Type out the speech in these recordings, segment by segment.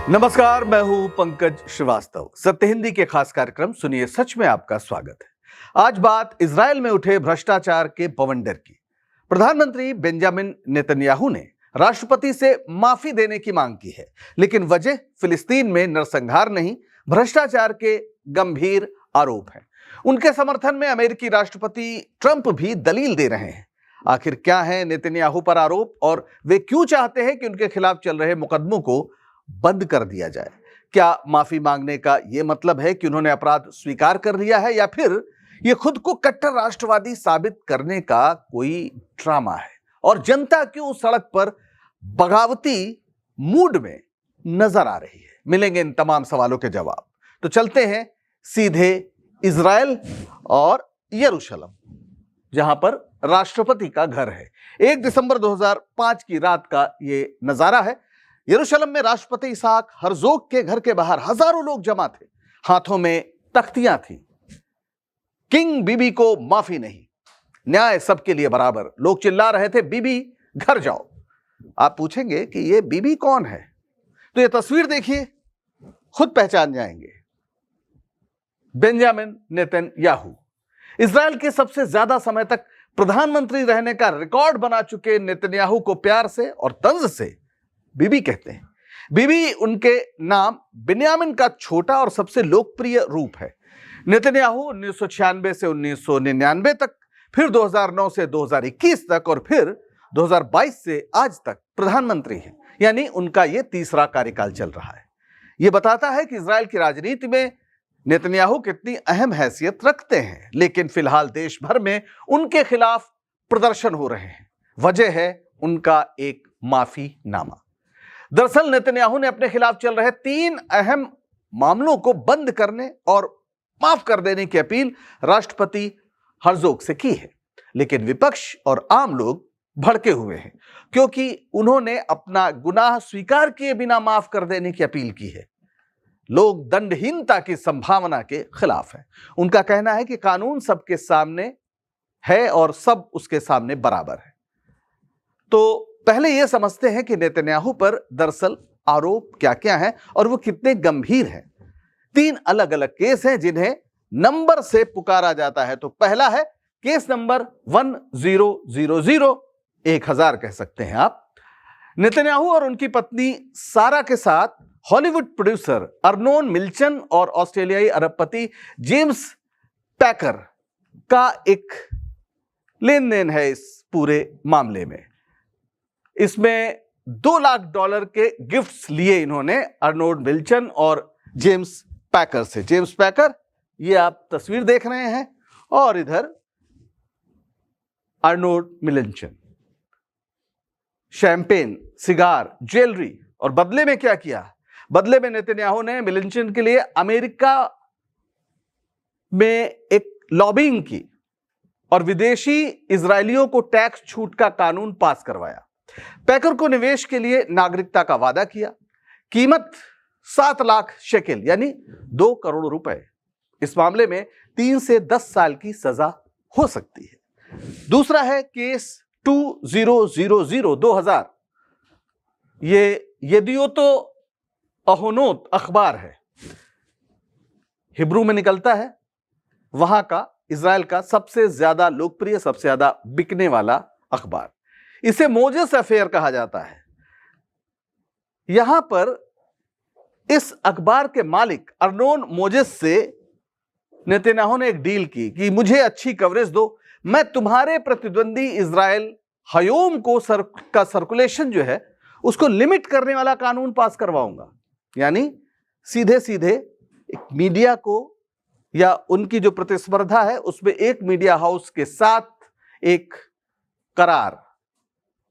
नमस्कार, मैं हूं पंकज श्रीवास्तव। सत्य हिंदी के खास कार्यक्रम सुनिए सच में आपका स्वागत है। आज बात इजरायल में उठे भ्रष्टाचार के बवंडर की। प्रधानमंत्री बेंजामिन नेतन्याहू ने राष्ट्रपति से माफी देने की मांग की है, लेकिन वजह फिलिस्तीन में नरसंहार नहीं, भ्रष्टाचार के गंभीर आरोप हैं। उनके समर्थन में अमेरिकी राष्ट्रपति ट्रंप भी दलील दे रहे हैं। आखिर क्या है नेतन्याहू पर आरोप और वे क्यों चाहते हैं कि उनके खिलाफ चल रहे मुकदमों को बंद कर दिया जाए? क्या माफी मांगने का यह मतलब है कि उन्होंने अपराध स्वीकार कर लिया है, या फिर यह खुद को कट्टर राष्ट्रवादी साबित करने का कोई ड्रामा है? और जनता क्यों सड़क पर बगावती मूड में नजर आ रही है? मिलेंगे इन तमाम सवालों के जवाब। तो चलते हैं सीधे इजरायल और यरूशलेम, जहां पर राष्ट्रपति का घर है। 1 दिसंबर 2005 की रात का यह नजारा है। यरूशलेम में राष्ट्रपति इसहाक हर्जोग के घर के बाहर हजारों लोग जमा थे। हाथों में तख्तियां थी। किंग बीबी को माफी नहीं, न्याय सबके लिए बराबर। लोग चिल्ला रहे थे, बीबी घर जाओ। आप पूछेंगे कि ये बीबी कौन है, तो ये तस्वीर देखिए, खुद पहचान जाएंगे। बेंजामिन नेतन्याहू इजरायल के सबसे ज्यादा समय तक प्रधानमंत्री रहने का रिकॉर्ड बना चुके नेतन्याहू को प्यार से और तंज से बीबी कहते हैं। बीबी उनके नाम बिन्यामिन का छोटा और सबसे लोकप्रिय रूप है। नेतन्याहू 1996 से 1999 तक, फिर 2009 से 2021 तक और फिर 2022 से आज तक प्रधानमंत्री हैं। यानी उनका यह तीसरा कार्यकाल चल रहा है। यह बताता है कि इजरायल की राजनीति में नेतन्याहू कितनी अहम हैसियत रखते हैं। लेकिन फिलहाल देश भर में उनके खिलाफ प्रदर्शन हो रहे हैं। वजह है उनका एक माफीनामा। दरअसल नेतन्याहू ने अपने खिलाफ चल रहे 3 अहम मामलों को बंद करने और माफ कर देने की अपील राष्ट्रपति हर्जोग से की है। लेकिन विपक्ष और आम लोग भड़के हुए हैं, क्योंकि उन्होंने अपना गुनाह स्वीकार किए बिना माफ कर देने की अपील की है। लोग दंडहीनता की संभावना के खिलाफ हैं। उनका कहना है कि कानून सबके सामने है और सब उसके सामने बराबर है। तो पहले यह समझते हैं कि नेतन्याहू पर दरअसल आरोप क्या क्या हैं और वो कितने गंभीर हैं। 3 अलग अलग केस हैं जिन्हें नंबर से पुकारा जाता है। तो पहला है केस नंबर 1000, 1000 कह सकते हैं आप। नेतन्याहू और उनकी पत्नी सारा के साथ हॉलीवुड प्रोड्यूसर अर्नोन मिल्चन और ऑस्ट्रेलियाई अरबपति जेम्स पैकर का एक लेन देन है इस पूरे मामले में। इसमें $2 लाख के गिफ्ट्स लिए इन्होंने अर्नोन मिल्चन और जेम्स पैकर से। जेम्स पैकर, ये आप तस्वीर देख रहे हैं, और इधर Arnon Milchan. Champagne, cigar, jewellery. और बदले में क्या किया? बदले में नेतन्याहू ने मिल्चन के लिए अमेरिका में एक लॉबिंग की और विदेशी इजरायलियों को टैक्स छूट का कानून पास करवाया। पैकर को निवेश के लिए नागरिकता का वादा किया। कीमत 7 लाख शेकेल यानी 2 करोड़ रुपए। इस मामले में 3 से 10 साल की सजा हो सकती है। दूसरा है केस 2000। ये येदियोतो अहोनोत अखबार है, हिब्रू में निकलता है। वहां का इजरायल का सबसे ज्यादा लोकप्रिय, सबसे ज्यादा बिकने वाला अखबार। इसे मोजेस अफेयर कहा जाता है। यहां पर इस अखबार के मालिक अर्नोन मोजेस से नेतन्याहू ने एक डील की कि मुझे अच्छी कवरेज दो, मैं तुम्हारे प्रतिद्वंदी इजराइल हयोम को का सर्कुलेशन जो है उसको लिमिट करने वाला कानून पास करवाऊंगा। यानी सीधे सीधे एक मीडिया को, या उनकी जो प्रतिस्पर्धा है उसमें एक मीडिया हाउस के साथ एक करार,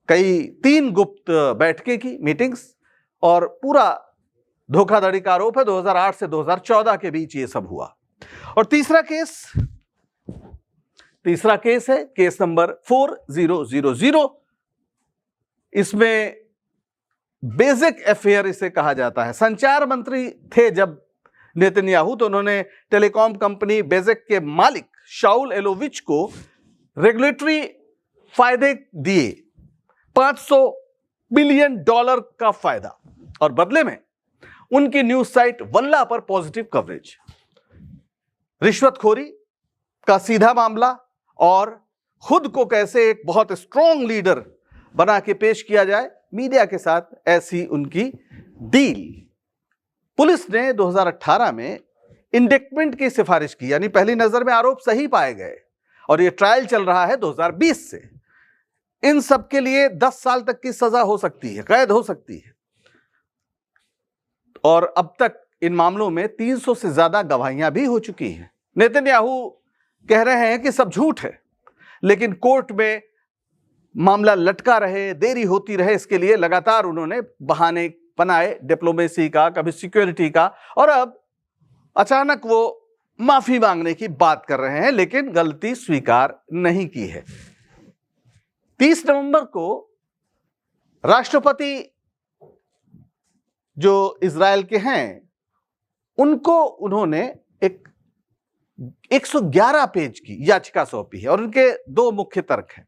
कई 3 गुप्त बैठकें की, मीटिंग्स, और पूरा धोखाधड़ी का आरोप है। 2008 से 2014 के बीच ये सब हुआ। और तीसरा केस है केस नंबर 4000। इसमें बेसिक अफेयर इसे कहा जाता है। संचार मंत्री थे जब नेतन्याहू, तो उन्होंने टेलीकॉम कंपनी बेजिक के मालिक शाउल एलोविच को रेगुलेटरी फायदे दिए, $500 बिलियन का फायदा, और बदले में उनकी न्यूज साइट वल्ला पर पॉजिटिव कवरेज, रिश्वतखोरी का सीधा मामला और खुद को कैसे एक बहुत स्ट्रॉन्ग लीडर बना के पेश किया जाए, मीडिया के साथ ऐसी उनकी डील। पुलिस ने 2018 में इंडिक्टमेंट की सिफारिश की, यानी पहली नजर में आरोप सही पाए गए और यह ट्रायल चल रहा है 2020 से। इन सब के लिए 10 साल तक की सजा हो सकती है, कैद हो सकती है। और अब तक इन मामलों में 300 से ज्यादा गवाहियां भी हो चुकी हैं। नेतन्याहू कह रहे हैं कि सब झूठ है, लेकिन कोर्ट में मामला लटका रहे, देरी होती रहे, इसके लिए लगातार उन्होंने बहाने बनाए, डिप्लोमेसी का, कभी सिक्योरिटी का, और अब अचानक वो माफी मांगने की बात कर रहे हैं, लेकिन गलती स्वीकार नहीं की है। 30 नवंबर को राष्ट्रपति जो इजराइल के हैं, उनको उन्होंने एक 111 पेज की याचिका सौंपी है और उनके 2 मुख्य तर्क हैं।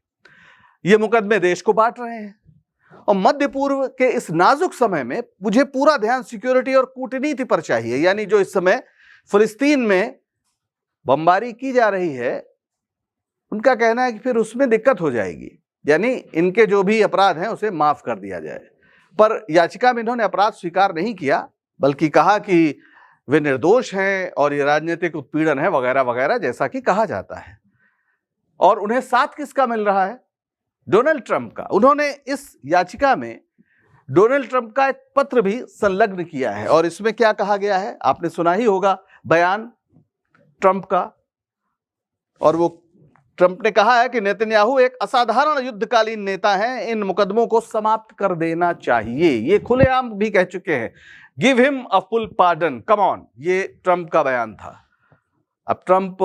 ये मुकदमे देश को बांट रहे हैं और मध्य पूर्व के इस नाजुक समय में मुझे पूरा ध्यान सिक्योरिटी और कूटनीति पर चाहिए। यानी जो इस समय फिलिस्तीन में बमबारी की जा रही है, उनका कहना है कि फिर उसमें दिक्कत हो जाएगी, यानी इनके जो भी अपराध हैं उसे माफ कर दिया जाए। पर याचिका में इन्होंने अपराध स्वीकार नहीं किया, बल्कि कहा कि वे निर्दोष हैं और ये राजनीतिक उत्पीड़न है वगैरह वगैरह, जैसा कि कहा जाता है। और उन्हें साथ किसका मिल रहा है? डोनाल्ड ट्रंप का। उन्होंने इस याचिका में डोनाल्ड ट्रंप का एक पत्र भी संलग्न किया है और इसमें क्या कहा गया है, आपने सुना ही होगा बयान ट्रंप का। और वो ट्रंप ने कहा है कि नेतन्याहू एक असाधारण युद्धकालीन नेता हैं, इन मुकदमों को समाप्त कर देना चाहिए। ये खुलेआम भी कह चुके हैं, give him a full pardon, come on. ये ट्रंप का बयान था। अब ट्रंप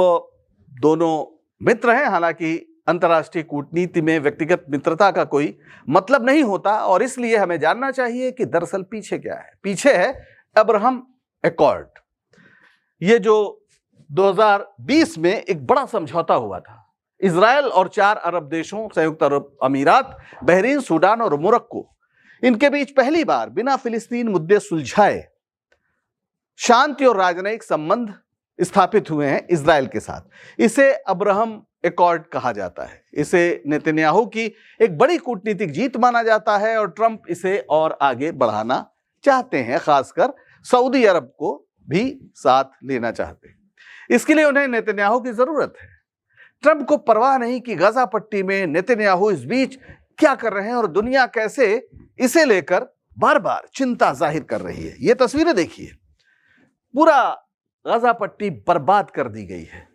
दोनों मित्र हैं, हालांकि अंतर्राष्ट्रीय कूटनीति में व्यक्तिगत मित्रता का कोई मतलब नहीं होता और इसलिए हमें जानना चाहिए कि दरअसल पीछे क्या है। पीछे है अब्राहम एकॉर्ड। ये जो 2020 में एक बड़ा समझौता हुआ था, इजराइल और 4 अरब देशों, संयुक्त अरब अमीरात, बहरीन, सूडान और मोरक्को, इनके बीच पहली बार बिना फिलिस्तीन मुद्दे सुलझाए शांति और राजनयिक संबंध स्थापित हुए हैं इजराइल के साथ। इसे अब्राहम एकॉर्ड कहा जाता है। इसे नेतन्याहू की एक बड़ी कूटनीतिक जीत माना जाता है और ट्रंप इसे और आगे बढ़ाना चाहते हैं, खासकर सऊदी अरब को भी साथ लेना चाहते हैं। इसके लिए उन्हें नेतन्याहू की जरूरत है। ट्रंप को परवाह नहीं कि गाजा पट्टी में नेतन्याहू इस बीच क्या कर रहे हैं और दुनिया कैसे इसे लेकर बार बार चिंता जाहिर कर रही है। ये तस्वीरें देखिए, पूरा गाजा पट्टी बर्बाद कर दी गई है।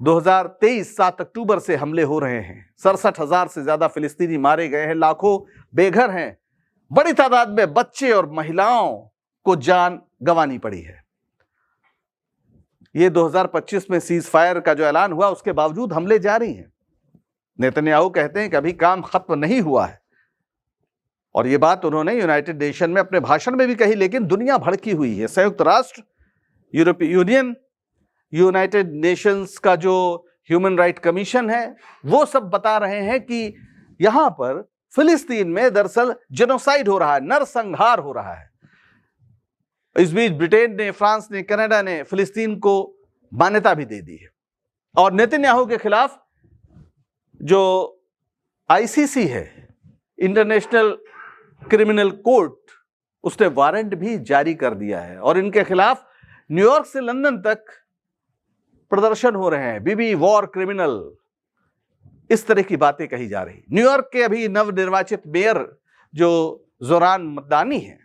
2023 7 अक्टूबर से हमले हो रहे हैं, 67,000 से ज्यादा फिलिस्तीनी मारे गए हैं, लाखों बेघर हैं, बड़ी तादाद में बच्चे और महिलाओं को जान गंवानी पड़ी है। ये 2025 में सीज फायर का जो ऐलान हुआ, उसके बावजूद हमले जारी हैं। नेतन्याहू कहते हैं कि अभी काम खत्म नहीं हुआ है और ये बात उन्होंने यूनाइटेड नेशन में अपने भाषण में भी कही, लेकिन दुनिया भड़की हुई है। संयुक्त राष्ट्र, यूरोपीय यूनियन, यूनाइटेड नेशंस का जो ह्यूमन राइट कमीशन है, वो सब बता रहे हैं कि यहां पर फिलिस्तीन में दरअसल जेनोसाइड हो रहा है, नरसंहार हो रहा है। इस बीच ब्रिटेन ने, फ्रांस ने, कनाडा ने फिलिस्तीन को मान्यता भी दे दी है और नेतन्याहू के खिलाफ जो आईसीसी है, इंटरनेशनल क्रिमिनल कोर्ट, उसने वारंट भी जारी कर दिया है और इनके खिलाफ न्यूयॉर्क से लंदन तक प्रदर्शन हो रहे हैं। बीबी वॉर क्रिमिनल, इस तरह की बातें कही जा रही। न्यूयॉर्क के अभी नवनिर्वाचित मेयर जो जोरान मदानी हैं,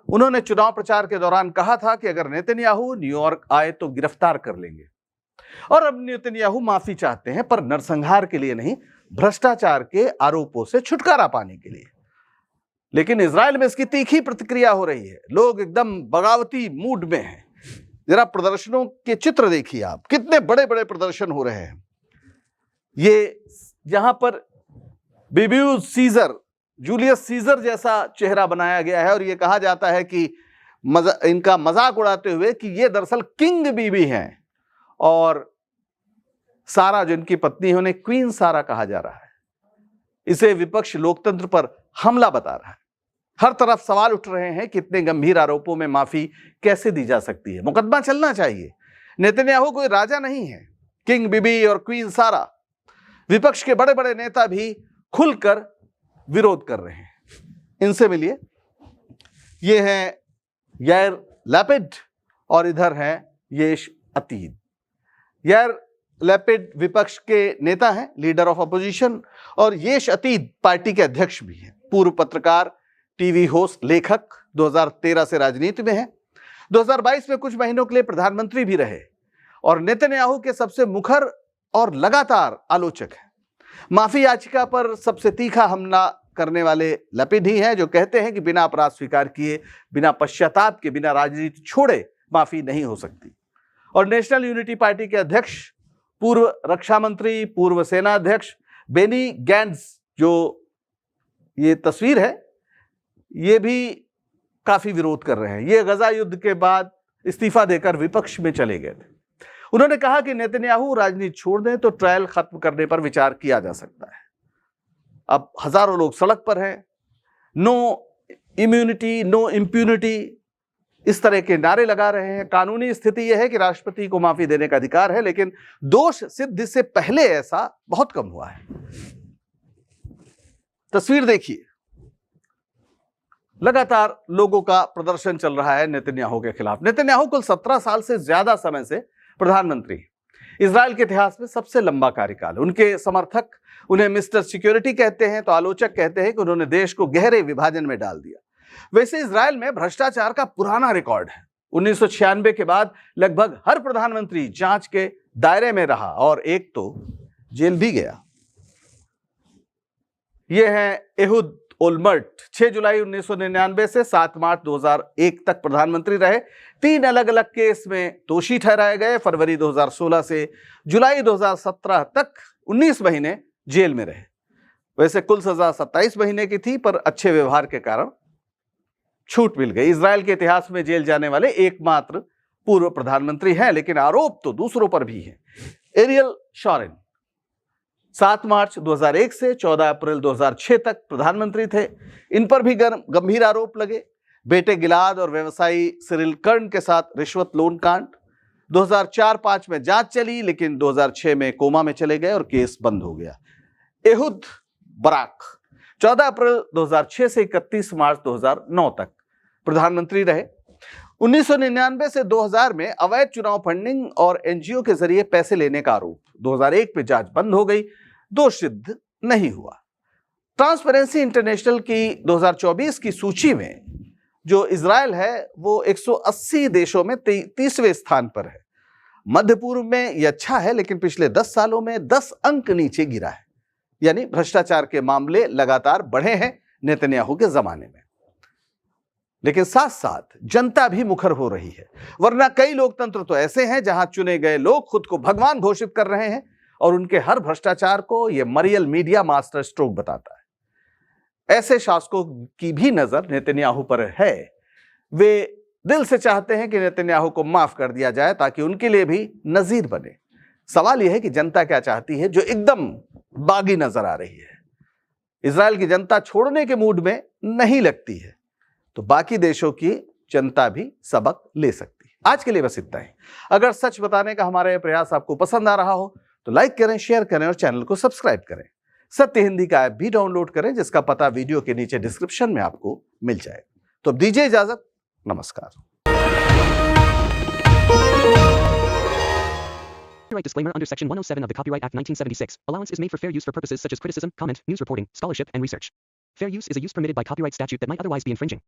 उन्होंने चुनाव प्रचार के दौरान कहा था कि अगर नेतन्याहू न्यूयॉर्क आए तो गिरफ्तार कर लेंगे। और अब नेतन्याहू माफी चाहते हैं, पर नरसंहार के लिए नहीं, भ्रष्टाचार के आरोपों से छुटकारा पाने के लिए। लेकिन इजराइल में इसकी तीखी प्रतिक्रिया हो रही है, लोग एकदम बगावती मूड में हैं। जरा प्रदर्शनों के चित्र देखिए आप, कितने बड़े बड़े प्रदर्शन हो रहे हैं। ये जहां पर बिब्यूज सीजर, जूलियस सीजर जैसा चेहरा बनाया गया है और ये कहा जाता है कि इनका मजाक उड़ाते हुए कि ये दरअसल किंग बीबी हैं और सारा जो इनकी पत्नी है उन्हें क्वीन सारा कहा जा रहा है। इसे विपक्ष लोकतंत्र पर हमला बता रहा है। हर तरफ सवाल उठ रहे हैं कि इतने गंभीर आरोपों में माफी कैसे दी जा सकती है। मुकदमा चलना चाहिए। नेतन्याहू कोई राजा नहीं है। किंग बीबी और क्वीन सारा, विपक्ष के बड़े बड़े नेता भी खुलकर विरोध कर रहे हैं। इनसे मिलिए। ये हैं यार लैपिड और इधर हैं येश अतीद। यार लैपिड विपक्ष के नेता हैं, लीडर ऑफ अपोजिशन, और येश अतीद पार्टी के अध्यक्ष भी हैं। पूर्व पत्रकार, टीवी होस्ट, लेखक, 2013 से राजनीति में हैं। 2022 में कुछ महीनों के लिए प्रधानमंत्री भी रहे और नेतन्याहू के सबसे मुखर और लगातार आलोचक हैं। माफी याचिका पर सबसे तीखा हमला करने वाले लैपिड ही हैं, जो कहते हैं कि बिना अपराध स्वीकार किए, बिना पश्चाताप के, बिना राजनीति छोड़े माफी नहीं हो सकती। और नेशनल यूनिटी पार्टी के अध्यक्ष, पूर्व रक्षा मंत्री, पूर्व सेना अध्यक्ष बेनी गैंट्स, जो ये तस्वीर है, ये भी काफी विरोध कर रहे हैं। ये गजा युद्ध के बाद इस्तीफा देकर विपक्ष में चले गए थे। उन्होंने कहा कि नेतन्याहू राजनीति छोड़ दें तो ट्रायल खत्म करने पर विचार किया जा सकता है। अब हजारों लोग सड़क पर हैं। नो इम्यूनिटी, नो इम्प्यूनिटी, इस तरह के नारे लगा रहे हैं। कानूनी स्थिति यह है कि राष्ट्रपति को माफी देने का अधिकार है, लेकिन दोष सिद्ध से पहले ऐसा बहुत कम हुआ है। तस्वीर देखिए। लगातार लोगों का प्रदर्शन चल रहा है नेतन्याहू के खिलाफ। नेतन्याहू कुल 17 साल से ज्यादा समय से प्रधानमंत्री, इजराइल के इतिहास में सबसे लंबा कार्यकाल। उनके समर्थक उन्हें मिस्टर सिक्योरिटी कहते हैं, तो आलोचक कहते हैं कि उन्होंने देश को गहरे विभाजन में डाल दिया। वैसे इजराइल में भ्रष्टाचार का पुराना रिकॉर्ड है। 1996 के बाद लगभग हर प्रधानमंत्री जांच के दायरे में रहा और एक तो जेल भी गया। यह है एहुद ओलमर्ट। 6 जुलाई 1999 से 7 मार्च 2001 तक प्रधानमंत्री रहे। 3 अलग अलग केस में दोषी ठहराए गए। फरवरी 2016 से जुलाई 2017 तक 19 महीने जेल में रहे। वैसे कुल सजा 27 महीने की थी, पर अच्छे व्यवहार के कारण छूट मिल गई। इजराइल के इतिहास में जेल जाने वाले एकमात्र पूर्व प्रधानमंत्री हैं, लेकिन आरोप तो दूसरों पर भी है। एरियल शॉरेन 7 मार्च 2001 से 14 अप्रैल 2006 तक प्रधानमंत्री थे। इन पर भी गंभीर आरोप लगे। बेटे गिलाद और व्यवसायी सिरिल कर्न के साथ रिश्वत लोन कांड। 2004-05 में जांच चली, लेकिन 2006 में कोमा में चले गए और केस बंद हो गया। एहुद बराक 14 अप्रैल 2006 से 31 मार्च 2009 तक प्रधानमंत्री रहे। 1999 से 2000 में अवैध चुनाव फंडिंग और एनजीओ के जरिए पैसे लेने का आरोप। 2001 में जांच बंद हो गई, दोष सिद्ध नहीं हुआ। ट्रांसपेरेंसी इंटरनेशनल की 2024 की सूची में जो इजराइल है वो 180 देशों में 30वें स्थान पर है। मध्य पूर्व में यह अच्छा है, लेकिन पिछले 10 सालों में 10 अंक नीचे गिरा है। यानी भ्रष्टाचार के मामले लगातार बढ़े हैं नेतन्याहू के जमाने में। लेकिन साथ साथ जनता भी मुखर हो रही है, वरना कई लोकतंत्र तो ऐसे हैं जहां चुने गए लोग खुद को भगवान घोषित कर रहे हैं और उनके हर भ्रष्टाचार को यह मरियल मीडिया मास्टर स्ट्रोक बताता है। ऐसे शासकों की भी नजर नेतन्याहू पर है। वे दिल से चाहते हैं कि नेतन्याहू को माफ कर दिया जाए ताकि उनके लिए भी नजीर बने। सवाल यह है कि जनता क्या चाहती है, जो एकदम बागी नजर आ रही है। इजराइल की जनता छोड़ने के मूड में नहीं लगती है, तो बाकी देशों की जनता भी सबक ले सकती है। आज के लिए बस इतना ही। अगर सच बताने का हमारा यह प्रयास आपको पसंद आ रहा हो तो लाइक करें, शेयर करें और चैनल को सब्सक्राइब करें। सत्य हिंदी का ऐप भी डाउनलोड करें, जिसका पता वीडियो के नीचे डिस्क्रिप्शन में आपको मिल जाए। तो अब दीजिए इजाजत। नमस्कार। Copyright disclaimer under Section 107 of the Copyright Act 1976. Allowance is made for fair use for purposes such as criticism, comment, news reporting, scholarship, and research. Fair use is a use permitted by copyright statute that might otherwise be infringing.